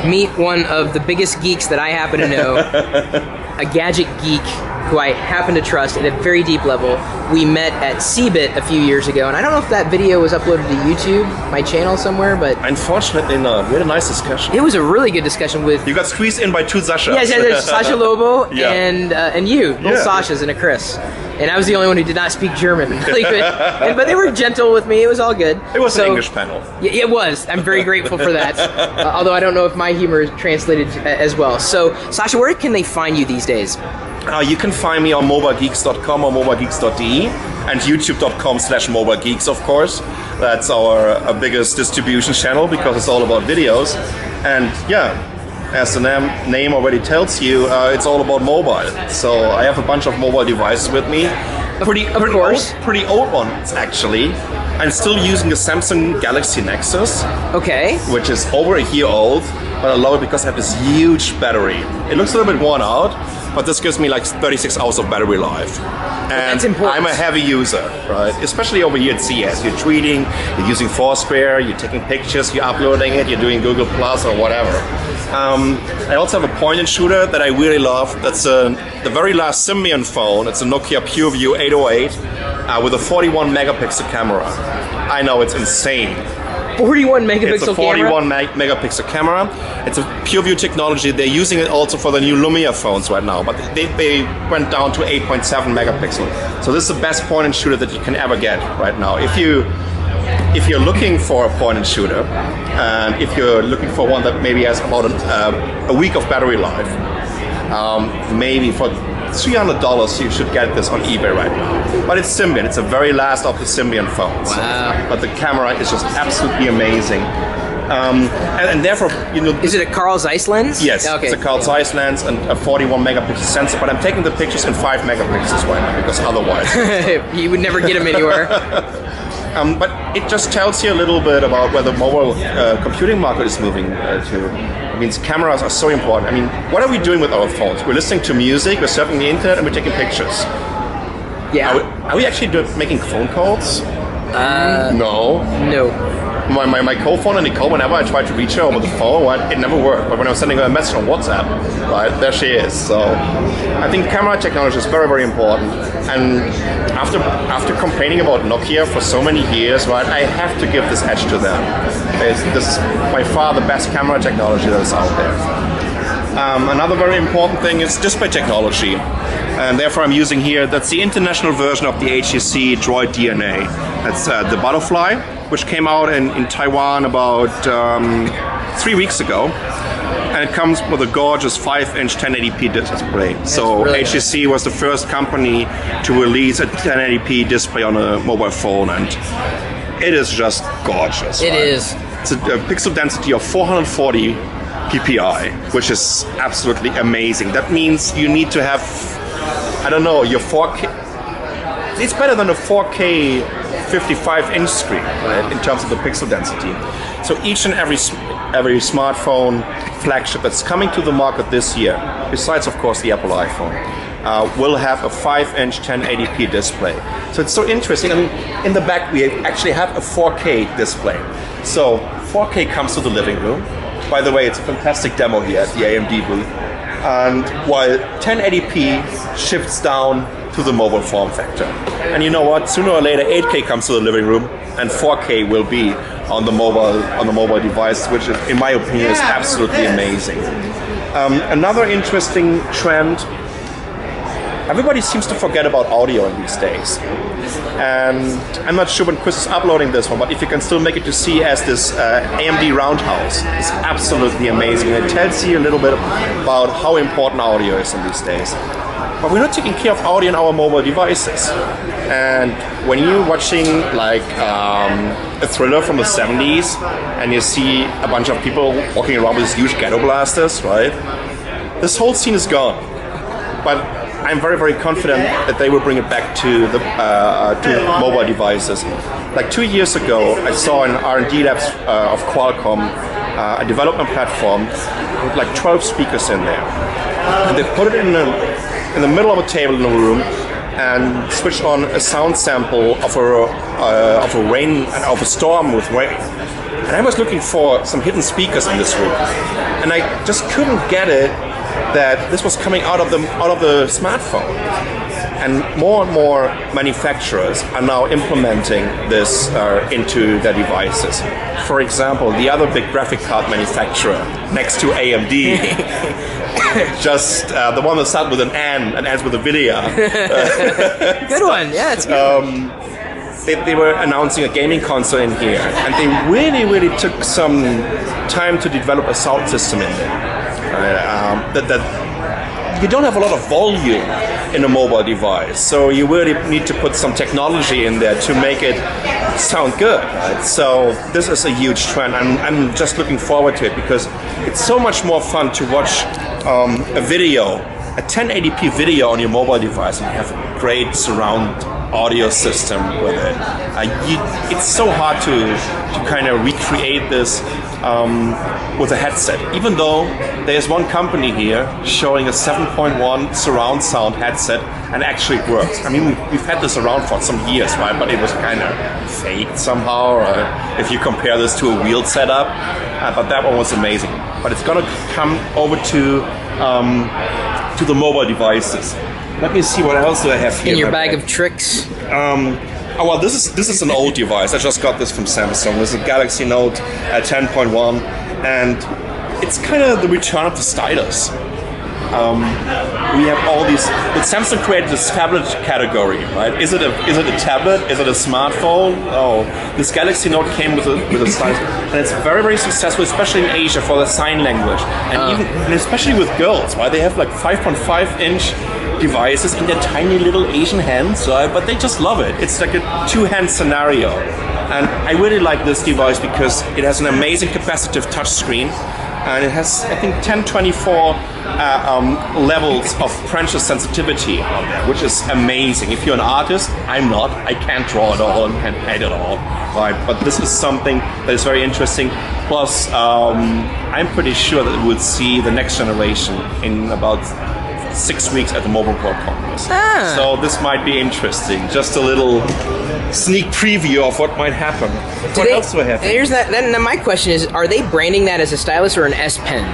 meet one of the biggest geeks that I happen to know, a gadget geek who I happen to trust at a very deep level. We met at CeBIT a few years ago, and I don't know if that video was uploaded to YouTube, my channel somewhere, but... Unfortunately not. We had a nice discussion. It was a really good discussion with... You got squeezed in by two Sashas. Yes, there's Sasha Lobo Yeah. and you, little Sashas and a Chris. And I was the only one who did not speak German. But they were gentle with me, it was all good. It was an English panel. Yeah, it was. I'm very grateful for that. Although I don't know if my humor is translated as well. So, Sasha, where can they find you these days? You can find me on mobilegeeks.com or mobilegeeks.de and youtube.com/mobilegeeks, of course. That's our biggest distribution channel because it's all about videos. And yeah, as the name already tells you, it's all about mobile. So I have a bunch of mobile devices with me. Pretty old ones, actually. I'm still using the Samsung Galaxy Nexus. Okay. Which is over a year old, but I love it because I have this huge battery. It looks a little bit worn out, but this gives me like 36 hours of battery life. And that's important. I'm a heavy user, right? Especially over here at CES. You're tweeting, you're using Foursquare, you're taking pictures, you're uploading it, you're doing Google Plus or whatever. I also have a point-and-shooter that I really love. That's the very last Symbian phone. It's a Nokia PureView 808 with a 41 megapixel camera. I know, it's insane. 41 megapixel It's a 41 megapixel camera. It's a PureView technology. They're using it also for the new Lumia phones right now, but they went down to 8.7 megapixel. So this is the best point and shooter that you can ever get right now. If you're looking for a point and shooter, and if you're looking for one that maybe has about a week of battery life, maybe for $300 you should get this on eBay right now. But it's Symbian. It's the very last of the Symbian phones. Wow. But the camera is just absolutely amazing. And therefore, you know... Is it a Carl Zeiss lens? Yes, okay. It's a Carl Zeiss lens and a 41 megapixel sensor, but I'm taking the pictures in 5 megapixels right now, because otherwise... You would never get them anywhere. But it just tells you a little bit about where the mobile computing market is moving to. It means cameras are so important. I mean, what are we doing with our phones? We're listening to music, we're surfing the internet, and we're taking pictures. Yeah. Are we actually making phone calls? No. No. My co-founder Nicole, whenever I tried to reach her over the phone, it never worked. But when I was sending her a message on WhatsApp, right, there she is. So I think camera technology is very, very important. And after complaining about Nokia for so many years, right, I have to give this edge to them. This is by far the best camera technology that is out there. Another very important thing is display technology. And therefore I'm using here, that's the international version of the HTC Droid DNA. That's the Butterfly, which came out in Taiwan about 3 weeks ago. And it comes with a gorgeous 5-inch 1080p display. So really HTC was the first company to release a 1080p display on a mobile phone, and it is just gorgeous. It is. It's a pixel density of 440 ppi, which is absolutely amazing. That means you need to have, I don't know, your 4K. It's better than a 4K 55-inch screen, right, in terms of the pixel density. So each and every smartphone flagship that's coming to the market this year, besides of course the Apple iPhone, will have a 5-inch 1080p display. So it's so interesting. I mean, in the back we actually have a 4K display. So 4K comes to the living room. By the way, it's a fantastic demo here at the AMD booth. And while 1080p shifts down to the mobile form factor. And you know what? Sooner or later 8K comes to the living room and 4K will be on the mobile device, which in my opinion is absolutely amazing. Another interesting trend, everybody seems to forget about audio in these days. And I'm not sure when Chris is uploading this one, but if you can still make it to CES, this AMD Roundhouse is absolutely amazing. It tells you a little bit about how important audio is in these days. But we're not taking care of audio in our mobile devices. And when you're watching like a thriller from the 70s and you see a bunch of people walking around with these huge ghetto blasters, right? This whole scene is gone. But I'm very, very confident that they will bring it back to the mobile devices. Like 2 years ago, I saw in R&D labs of Qualcomm a development platform with like 12 speakers in there. And they put it in the middle of a table in a room and switched on a sound sample of a storm with rain. And I was looking for some hidden speakers in this room, and I just couldn't get it that this was coming out of the smartphone. And more manufacturers are now implementing this into their devices. For example, the other big graphic card manufacturer next to AMD, just the one that starts with an N and ends with a video. Good one, yeah, it's good. They were announcing a gaming console in here, and they really took some time to develop a sound system in there. That you don't have a lot of volume in a mobile device, so you really need to put some technology in there to make it sound good. Right? So this is a huge trend. I'm just looking forward to it because it's so much more fun to watch a video, a 1080p video on your mobile device, and you have a great surround audio system with it. It's so hard to kind of recreate this with a headset, even though there's one company here showing a 7.1 surround sound headset, and actually it works. I mean, we've had this around for some years, right? But it was kind of fake somehow, if you compare this to a wheeled setup. But that one was amazing. But it's gonna come over to the mobile devices. Let me see what else do I have here. In your bag of tricks. Oh well, this is an old device. I just got this from Samsung. This is a Galaxy Note 10.1, and it's kind of the return of the stylus. We have all these. But Samsung created this tablet category, right? Is it a tablet? Is it a smartphone? Oh, this Galaxy Note came with a stylus, and it's very successful, especially in Asia for the sign language, and especially with girls, right? They have like 5.5-inch devices in their tiny little Asian hands, right? But they just love it. It's like a two-hand scenario, and I really like this device because it has an amazing capacitive touchscreen. And it has, I think, 1024 levels of pressure sensitivity on there, which is amazing. If you're an artist, I'm not. I can't draw at all and can't paint at all. Right? But this is something that is very interesting. Plus, I'm pretty sure that we'll see the next generation in about 6 weeks at the Mobile World Congress. So this might be interesting. Just a little sneak preview of what might happen. What else do I have? Here's that. Then my question is: are they branding that as a stylus or an S Pen?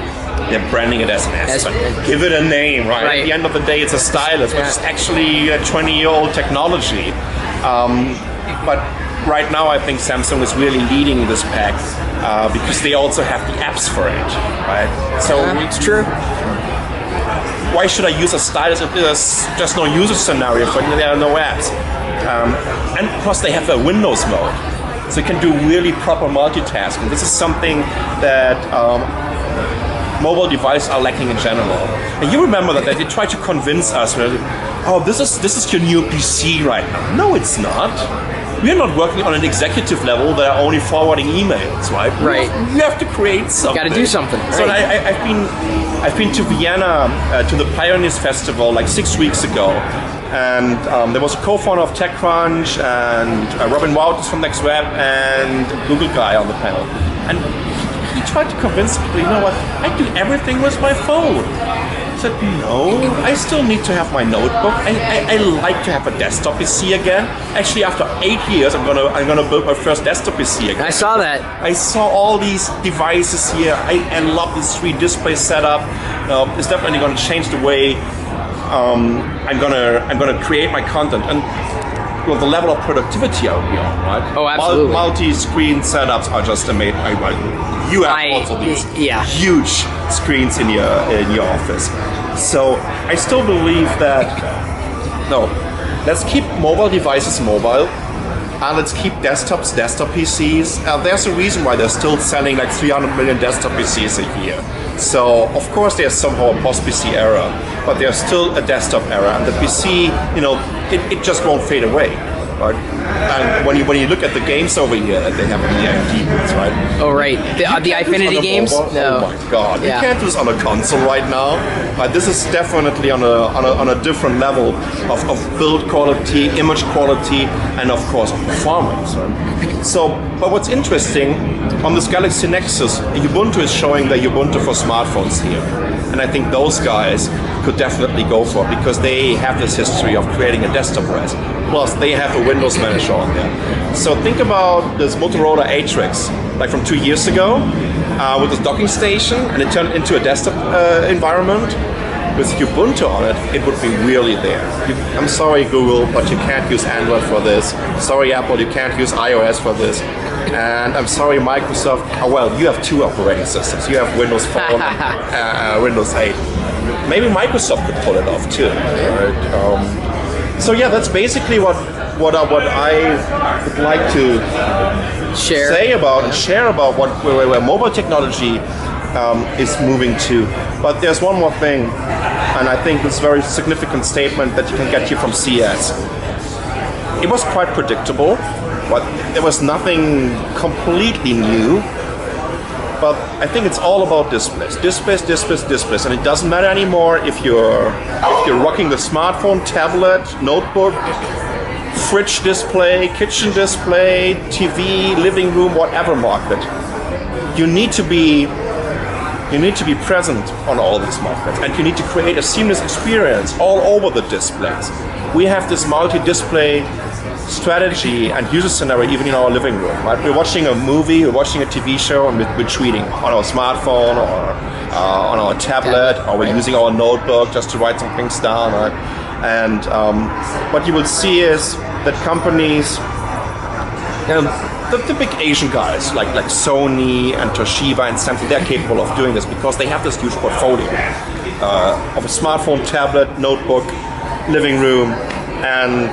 They're branding it as an S Pen. Give it a name, right? At the end of the day, it's a stylus, which is actually a 20-year-old technology. But right now, I think Samsung is really leading this pack because they also have the apps for it, right? So it's true. Why should I use a stylus if there's just no user scenario for it? There are no apps. And plus they have a Windows mode. So you can do really proper multitasking. This is something that mobile devices are lacking in general. And you remember that they tried to convince us, oh, this is your new PC right now. No, it's not. We're not working on an executive level that are only forwarding emails, right? Right. You have to create something. Got to do something. Right. So I've been to Vienna to the Pioneers Festival like 6 weeks ago, and there was a co-founder of TechCrunch and Robin Wouters from NextWeb and Google guy on the panel, and he tried to convince people, you know what? I do everything with my phone. I said, no, I still need to have my notebook. I like to have a desktop PC again. Actually, after 8 years, I'm gonna build my first desktop PC again. I saw that. I saw all these devices here. I love this 3-display setup. It's definitely gonna change the way I'm gonna create my content. And well, the level of productivity out here, right? Oh, absolutely. Multi-screen setups are just amazing. You have also these huge screens in your office. So I still believe that let's keep mobile devices mobile, and let's keep desktops desktop PCs. There's a reason why they're still selling like 300 million desktop PCs a year. So of course there's somehow a post-PC era, but there's still a desktop era, and the PC, it just won't fade away. Right? And when you look at the games over here that they have on the AMD booths, right? Oh, right. The iFinity games? No. Oh my god. You can't do this on a console right now. This is definitely on a different level of build quality, image quality, and of course of performance. Right? So, but what's interesting, on this Galaxy Nexus, Ubuntu is showing the Ubuntu for smartphones here. And I think those guys could definitely go for it because they have this history of creating a desktop OS. Plus, they have a Windows Manager on there. So think about this Motorola Atrix, like from 2 years ago, with this docking station, and it turned into a desktop environment. With Ubuntu on it, it would be really there. I'm sorry, Google, but you can't use Android for this. Sorry, Apple, you can't use iOS for this. And I'm sorry, Microsoft. Oh, well, you have 2 operating systems. You have Windows Phone and Windows 8. Maybe Microsoft could pull it off too. Right? So yeah, that's basically what I would like to say about and share about where mobile technology is moving to. But there's one more thing, and I think it's a very significant statement that you can get here from CES. It was quite predictable, but there was nothing completely new. But I think it's all about displays, displays, and it doesn't matter anymore if you're rocking the smartphone, tablet, notebook, fridge display, kitchen display, TV, living room, whatever market. You need to be present on all these markets, and you need to create a seamless experience all over the displays. We have this multi-display strategy and user scenario even in our living room. Right? We're watching a movie, we're watching a TV show, and we're tweeting on our smartphone or on our tablet, or we're using our notebook just to write some things down. Right? And what you will see is that companies, the big Asian guys like Sony and Toshiba and Samsung, they're capable of doing this because they have this huge portfolio of a smartphone, tablet, notebook, living room, and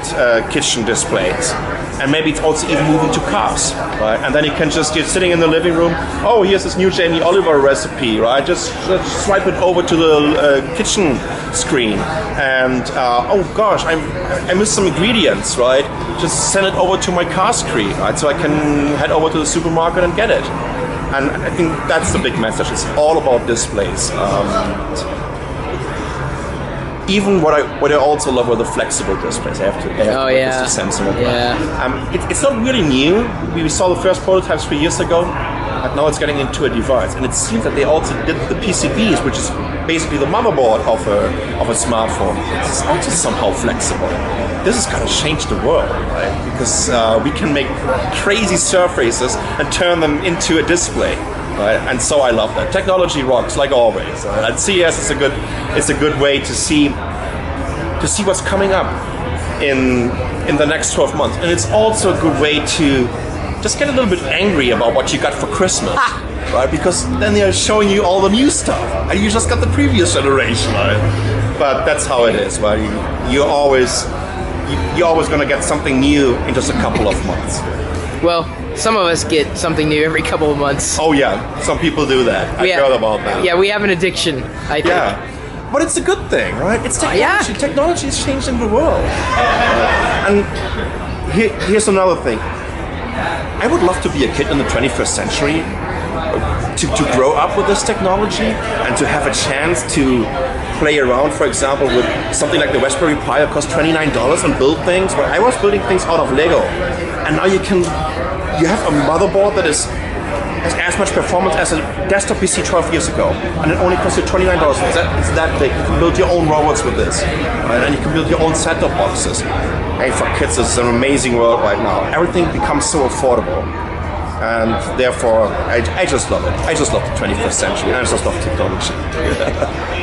kitchen displays. And maybe it's also even moving to cars, right? And then you're sitting in the living room. Oh, here's this new Jamie Oliver recipe, right? Just swipe it over to the kitchen screen, and oh gosh, I missed some ingredients, right? Just send it over to my car screen, right? So I can head over to the supermarket and get it. And I think that's the big message. It's all about displays. Even what I also love are the flexible displays. I have to this to Samsung. It's not really new. We saw the first prototypes 3 years ago, but now it's getting into a device. And it seems that they also did the PCBs, which is basically the motherboard of a smartphone. It's also somehow flexible. This is going to change the world, right? Because we can make crazy surfaces and turn them into a display. Right? And so I love that. Technology rocks, like always. And CES is a good way to see what's coming up in the next 12 months. And it's also a good way to just get a little bit angry about what you got for Christmas. Right? Because then they're showing you all the new stuff, and you just got the previous generation. Right? But that's how it is. Right? You're always going to get something new in just a couple of months. Well, some of us get something new every couple of months. Oh yeah, some people do that. I heard about that. Yeah, we have an addiction, I think. Yeah, but it's a good thing, right? It's technology. Technology is changing the world. And here's another thing. I would love to be a kid in the 21st century, to grow up with this technology and to have a chance to play around, for example, with something like the Raspberry Pi that cost $29 and build things. But I was building things out of Lego, and now you have a motherboard that has as much performance as a desktop PC 12 years ago, and it only costs you $29. It's that big. You can build your own robots with this, right? And you can build your own set-top boxes. Hey, for kids, this is an amazing world right now. Everything becomes so affordable, and therefore, I just love it. I just love the 21st century, and I just love technology.